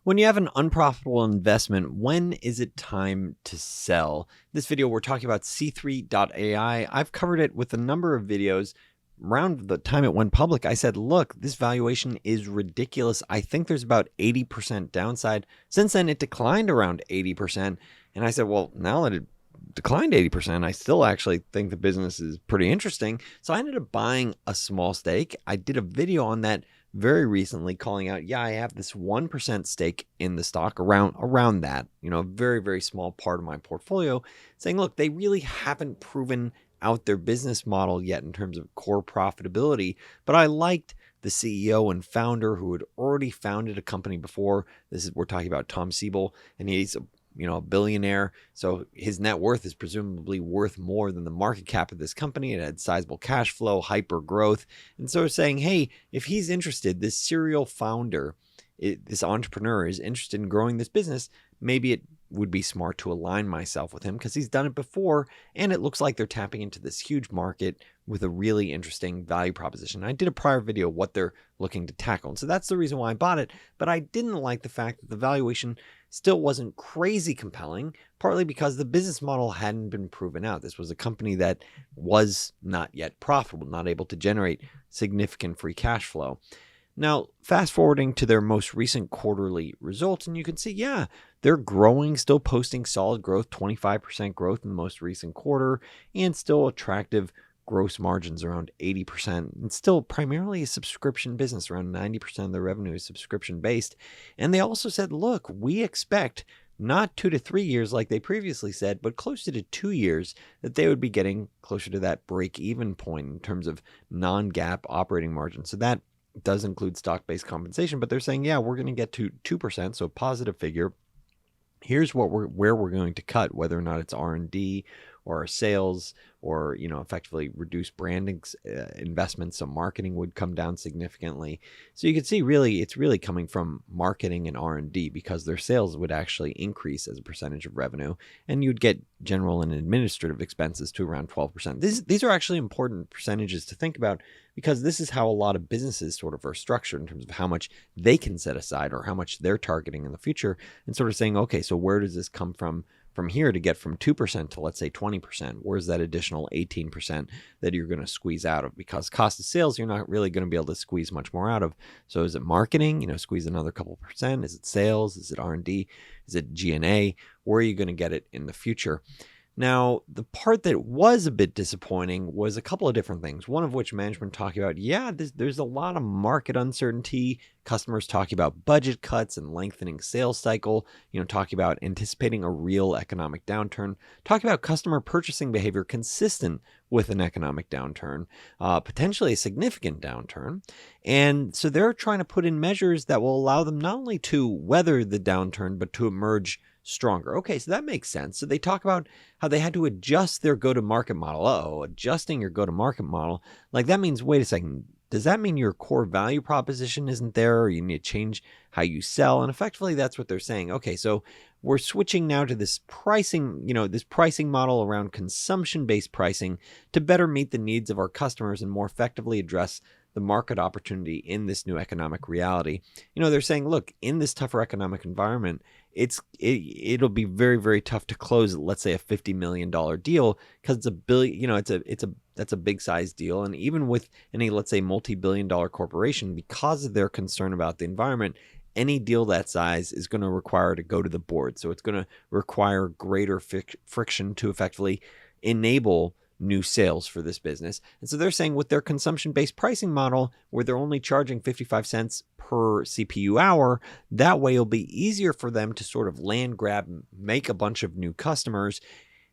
When you have an unprofitable investment, when is it time to sell? This video, we're talking about C3.AI. I've covered it with a number of videos. Around the time it went public, I said, look, this valuation is ridiculous. I think there's about 80% downside. Since then, it declined around 80%. And I said, well, now that it declined 80%, I still actually think the business is pretty interesting. So I ended up buying a small stake. I did a video on that very recently calling out, yeah, I have this 1% stake in the stock around that, a very, very small part of my portfolio, saying, look, they really haven't proven out their business model yet in terms of core profitability. But I liked the CEO and founder who had already founded a company before. We're talking about Tom Siebel, and he's a billionaire. So his net worth is presumably worth more than the market cap of this company. It had sizable cash flow, hyper growth. And so saying, hey, if he's interested, this serial founder, this entrepreneur is interested in growing this business, maybe it would be smart to align myself with him because he's done it before. And it looks like they're tapping into this huge market with a really interesting value proposition. I did a prior video what they're looking to tackle. And so that's the reason why I bought it. But I didn't like the fact that the valuation still wasn't crazy compelling, partly because the business model hadn't been proven out. This was a company that was not yet profitable, not able to generate significant free cash flow. Now, fast forwarding to their most recent quarterly results, and you can see, yeah, they're growing, still posting solid growth, 25% growth in the most recent quarter, and still attractive gross margins around 80%, and still primarily a subscription business. Around 90% of their revenue is subscription based. And they also said, look, we expect not 2 to 3 years like they previously said, but closer to 2 years that they would be getting closer to that break-even point in terms of non-GAAP operating margin. So that does include stock-based compensation, but they're saying, yeah, we're going to get to 2%, so a positive figure. Here's where we're going to cut, whether or not it's R&D or our sales or, effectively reduce branding investments. So marketing would come down significantly. So you can see really, it's really coming from marketing and R&D because their sales would actually increase as a percentage of revenue, and you'd get general and administrative expenses to around 12%. These are actually important percentages to think about because this is how a lot of businesses sort of are structured in terms of how much they can set aside or how much they're targeting in the future, and sort of saying, okay, so where does this come from here to get from 2% to, let's say, 20%? Where's that additional 18% that you're going to squeeze out of? Because cost of sales, you're not really going to be able to squeeze much more out of. So is it marketing? Squeeze another couple percent? Is it sales? Is it R&D? Is it G&A? Where are you going to get it in the future? Now, the part that was a bit disappointing was a couple of different things, one of which management talking about, yeah, there's a lot of market uncertainty, customers talking about budget cuts and lengthening sales cycle, talking about anticipating a real economic downturn, talking about customer purchasing behavior consistent with an economic downturn, potentially a significant downturn. And so they're trying to put in measures that will allow them not only to weather the downturn, but to emerge stronger. Okay, so that makes sense. So they talk about how they had to adjust their go-to-market model. Adjusting your go-to-market model. Like that means, wait a second, does that mean your core value proposition isn't there, or you need to change how you sell? And effectively, that's what they're saying. Okay, so we're switching now to this pricing, this pricing model around consumption-based pricing to better meet the needs of our customers and more effectively address the market opportunity in this new economic reality. They're saying, look, in this tougher economic environment, it'll be very, very tough to close, let's say, a $50 million deal because it's a billion, that's a big size deal. And even with any, let's say, multi-billion-dollar corporation, because of their concern about the environment, any deal that size is going to require to go to the board. So it's going to require greater friction to effectively enable new sales for this business. And so they're saying with their consumption-based pricing model, where they're only charging 55 cents per CPU hour, that way it'll be easier for them to sort of land grab, make a bunch of new customers,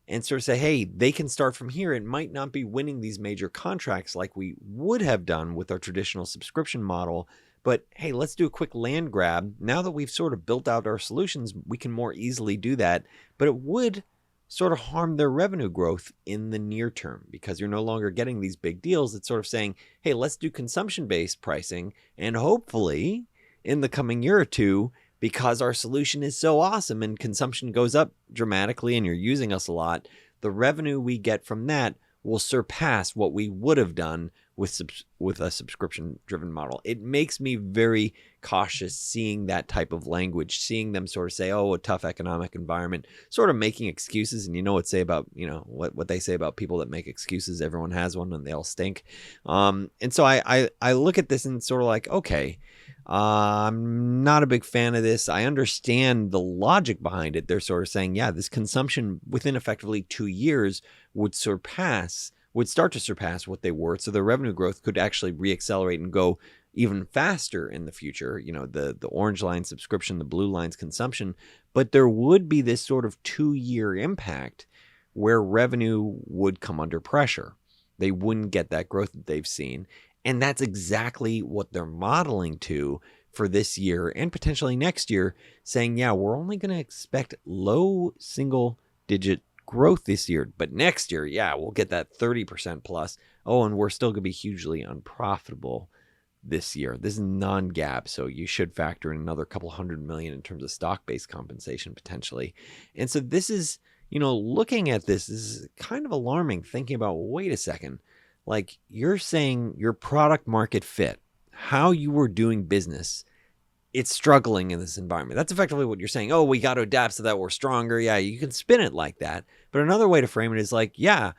and sort of say, hey, they can start from here. It might not be winning these major contracts like we would have done with our traditional subscription model, but hey, let's do a quick land grab. Now that we've sort of built out our solutions, we can more easily do that, but it would sort of harm their revenue growth in the near term because you're no longer getting these big deals. It's sort of saying, hey, let's do consumption-based pricing, and hopefully in the coming year or two, because our solution is so awesome and consumption goes up dramatically and you're using us a lot, the revenue we get from that will surpass what we would have done with a subscription driven model. It makes me very cautious seeing that type of language, seeing them sort of say, oh, a tough economic environment, sort of making excuses. And you know what they say about people that make excuses, everyone has one and they all stink. And so I look at this and sort of like, okay, I'm not a big fan of this. I understand the logic behind it. They're sort of saying, yeah, this consumption within effectively 2 years would start to surpass what they were. So their revenue growth could actually reaccelerate and go even faster in the future. You know, the orange line subscription, the blue line's consumption. But there would be this sort of 2-year impact where revenue would come under pressure. They wouldn't get that growth that they've seen. And that's exactly what they're modeling to for this year and potentially next year, saying, yeah, we're only going to expect low single digit growth this year. But next year, yeah, we'll get that 30% plus. Oh, and we're still going to be hugely unprofitable this year. This is non-GAAP, so you should factor in another couple $100 million in terms of stock-based compensation potentially. And so this is, looking at this is kind of alarming, thinking about, wait a second. Like, you're saying your product market fit, how you were doing business, it's struggling in this environment. That's effectively what you're saying. Oh, we got to adapt so that we're stronger. Yeah, you can spin it like that. But another way to frame it is like, yeah,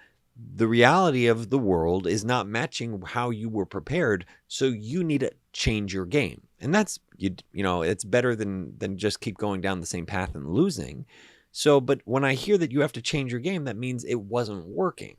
the reality of the world is not matching how you were prepared. So you need to change your game. And that's, it's better than just keep going down the same path and losing. So, but when I hear that you have to change your game, that means it wasn't working.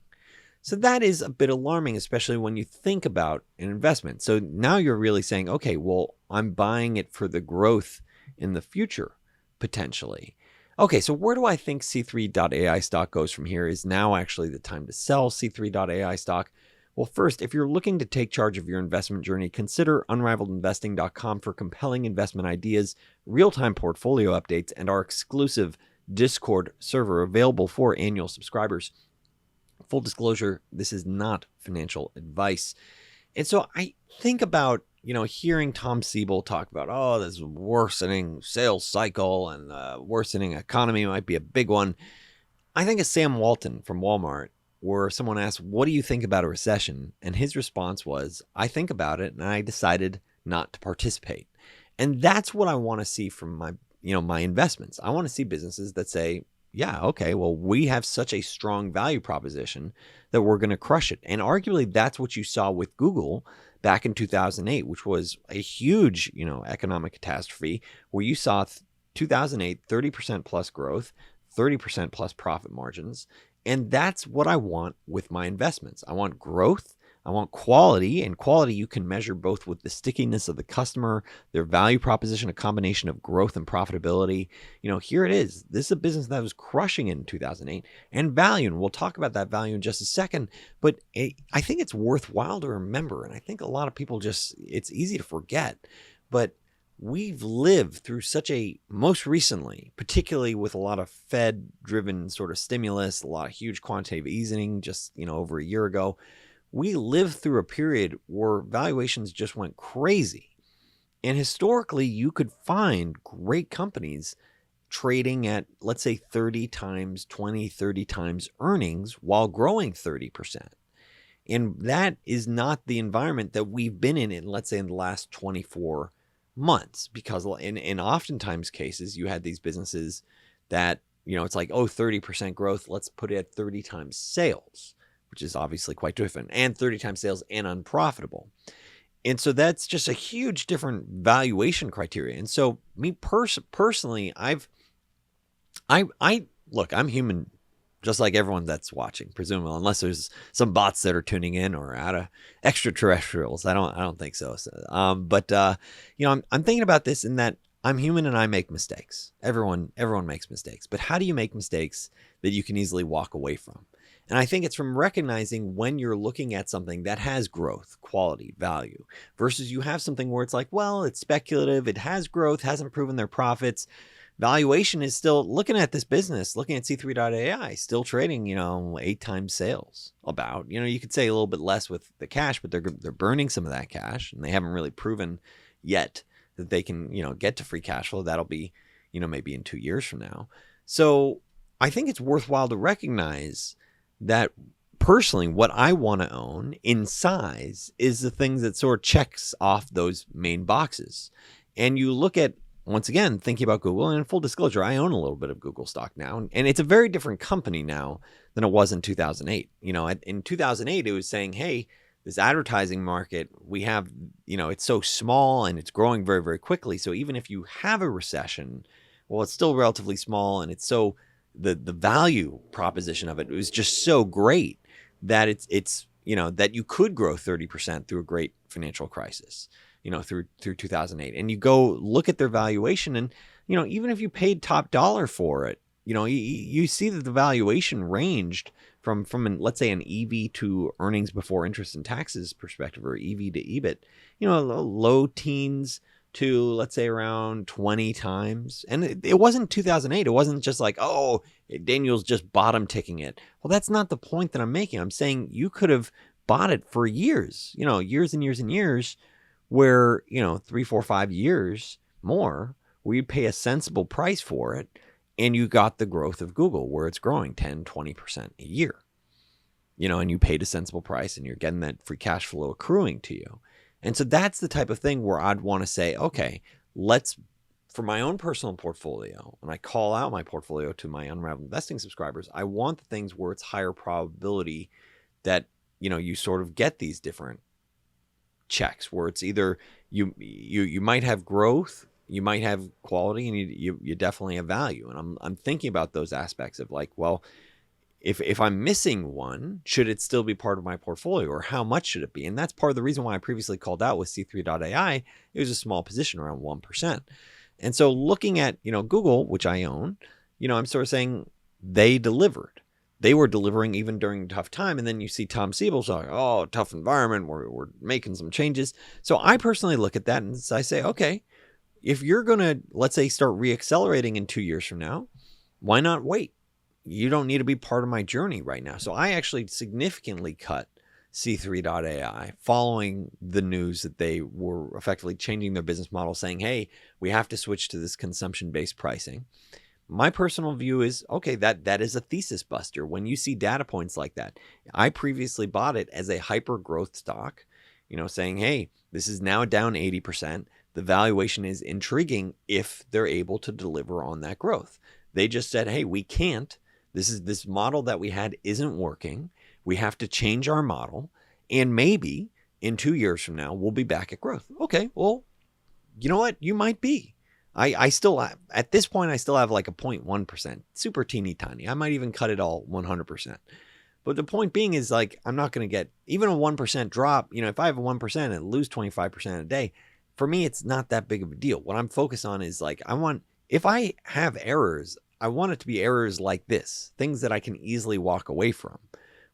So that is a bit alarming, especially when you think about an investment. So now you're really saying, okay, well, I'm buying it for the growth in the future, potentially. Okay, so where do I think C3.AI stock goes from here? Is now actually the time to sell C3.AI stock? Well, first, if you're looking to take charge of your investment journey, consider unrivaledinvesting.com for compelling investment ideas, real-time portfolio updates, and our exclusive Discord server available for annual subscribers. Full disclosure, this is not financial advice. And so I think about, hearing Tom Siebel talk about, oh, this worsening sales cycle and worsening economy might be a big one. I think of Sam Walton from Walmart, where someone asked, what do you think about a recession? And his response was, I think about it and I decided not to participate. And that's what I want to see from my investments. I want to see businesses that say, yeah, okay, well, we have such a strong value proposition that we're going to crush it. And arguably, that's what you saw with Google back in 2008, which was a huge, economic catastrophe where you saw 2008, 30% plus growth, 30% plus profit margins. And that's what I want with my investments. I want growth. I want quality, and quality you can measure both with the stickiness of the customer, their value proposition, a combination of growth and profitability. Here it is. This is a business that was crushing in 2008, and value. And we'll talk about that value in just a second. But I think it's worthwhile to remember, and I think a lot of people it's easy to forget, but we've lived through most recently, particularly with a lot of Fed-driven sort of stimulus, a lot of huge quantitative easing just, over a year ago. We lived through a period where valuations just went crazy. And historically, you could find great companies trading at, let's say, 30 times, 20, 30 times earnings while growing 30%. And that is not the environment that we've been in, let's say, in the last 24 months. Because in oftentimes cases, you had these businesses that, it's like, 30% growth, let's put it at 30 times sales, which is obviously quite different, and 30 times sales and unprofitable. And so that's just a huge different valuation criteria. And so me personally, look, I'm human just like everyone that's watching, presumably, unless there's some bots that are tuning in or out of extraterrestrials. I don't think so. But I'm thinking about this in that I'm human and I make mistakes. Everyone makes mistakes. But how do you make mistakes that you can easily walk away from? And I think it's from recognizing when you're looking at something that has growth, quality, value, versus you have something where it's like, well, it's speculative, it has growth, hasn't proven their profits. Valuation is still, looking at this business, looking at C3.AI, still trading, 8 times sales about. You could say a little bit less with the cash, but they're burning some of that cash, and they haven't really proven yet that they can, get to free cash flow. That'll be, maybe in 2 years from now. So I think it's worthwhile to recognize that personally, what I want to own in size is the things that sort of checks off those main boxes. And you look at, once again, thinking about Google, and in full disclosure, I own a little bit of Google stock now, and it's a very different company now than it was in 2008. In 2008, it was saying, hey, this advertising market, we have, it's so small and it's growing very, very quickly. So even if you have a recession, well, it's still relatively small, and it's so the value proposition of it was just so great that it's that you could grow 30% through a great financial crisis, through 2008. And you go look at their valuation, and even if you paid top dollar for it, you see that the valuation ranged from let's say an EV to earnings before interest and taxes perspective, or EV to EBIT, low teens to, let's say, around 20 times. And it wasn't 2008. It wasn't just like, oh, Daniel's just bottom ticking it. Well, that's not the point that I'm making. I'm saying you could have bought it for years, years and years and years, where, 3, 4, 5 years more, where you pay a sensible price for it, and you got the growth of Google where it's growing 10, 20% a year, and you paid a sensible price, and you're getting that free cash flow accruing to you. And so that's the type of thing where I'd want to say, okay, for my own personal portfolio, and I call out my portfolio to my Unrivaled Investing subscribers, I want the things where it's higher probability that, you sort of get these different checks, where it's either you might have growth, you might have quality, and you definitely have value. And I'm thinking about those aspects of like, well, if I'm missing one, should it still be part of my portfolio, or how much should it be? And that's part of the reason why I previously called out with C3.AI. It was a small position, around 1%. And so looking at, Google, which I own, I'm sort of saying they delivered. They were delivering even during a tough time. And then you see Tom Siebel's like, oh, tough environment, we're making some changes. So I personally look at that and I say, okay, if you're going to, let's say, start reaccelerating in 2 years from now, why not wait? You don't need to be part of my journey right now. So I actually significantly cut C3.AI following the news that they were effectively changing their business model, saying, hey, we have to switch to this consumption-based pricing. My personal view is, okay, that is a thesis buster. When you see data points like that, I previously bought it as a hyper growth stock, saying, hey, this is now down 80%. The valuation is intriguing if they're able to deliver on that growth. They just said, hey, we can't. This model that we had isn't working. We have to change our model. And maybe in 2 years from now, we'll be back at growth. Okay, well, you know what? You might be. I still, at this point, I still have like a 0.1%, super teeny tiny. I might even cut it all 100%. But the point being is, like, I'm not going to get even a 1% drop. If I have a 1% and lose 25% a day, for me, it's not that big of a deal. What I'm focused on is, like, if I have errors, I want it to be errors like this, things that I can easily walk away from,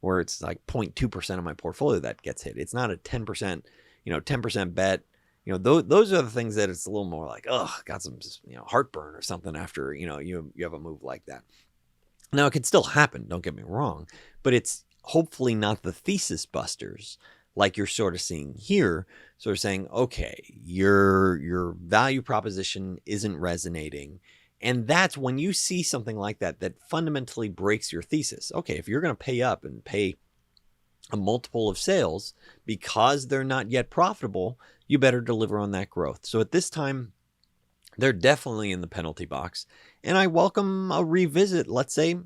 where it's like 0.2% of my portfolio that gets hit. It's not a 10%, 10% bet. Those are the things that it's a little more like, oh, got some, heartburn or something after, you have a move like that. Now, it could still happen, don't get me wrong, but it's hopefully not the thesis busters like you're sort of seeing here, sort of saying, okay, your value proposition isn't resonating. And that's when you see something like that fundamentally breaks your thesis. Okay, if you're going to pay up and pay a multiple of sales because they're not yet profitable, you better deliver on that growth. So at this time, they're definitely in the penalty box. And I welcome a revisit, let's say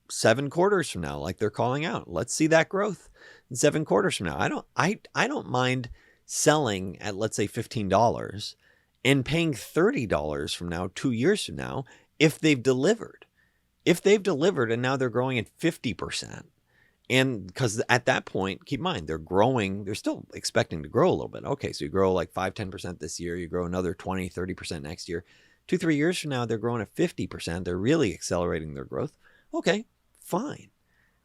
7 quarters from now, like they're calling out. Let's see that growth in 7 quarters from now. I don't mind selling at, let's say, $15 and paying $30 from now, 2 years from now, if they've delivered. If they've delivered and now they're growing at 50%. And because at that point, keep in mind, they're growing, they're still expecting to grow a little bit. Okay, so you grow like 5-10% this year, you grow another 20-30% next year. 2-3 years from now, they're growing at 50%. They're really accelerating their growth. Okay, fine.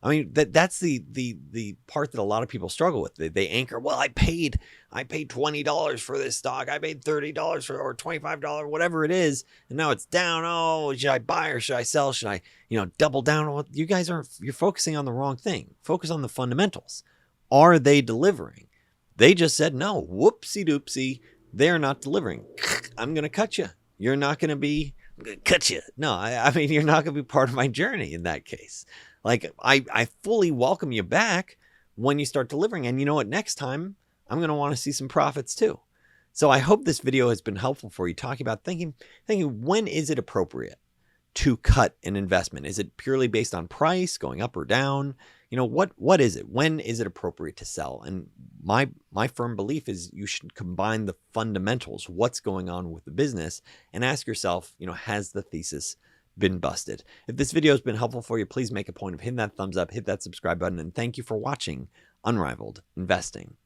I mean, that's the part that a lot of people struggle with. They anchor, well, I paid $20 for this stock. I paid $30 for, or $25, whatever it is. And now it's down. Oh, should I buy or should I sell? Should I, double down on what you guys you're focusing on the wrong thing. Focus on the fundamentals. Are they delivering? They just said, no, whoopsie doopsie. They're not delivering. I'm going to cut you. You're not going to be, I'm going to cut you. No, I mean, you're not going to be part of my journey in that case. Like, I fully welcome you back when you start delivering. And you know what? Next time, I'm going to want to see some profits too. So I hope this video has been helpful for you, talking about thinking, when is it appropriate to cut an investment? Is it purely based on price, going up or down? You know, what is it? When is it appropriate to sell? And my firm belief is you should combine the fundamentals, what's going on with the business, and ask yourself, you know, has the thesis been busted? If this video has been helpful for you, please make a point of hitting that thumbs up, hit that subscribe button, and thank you for watching Unrivaled Investing.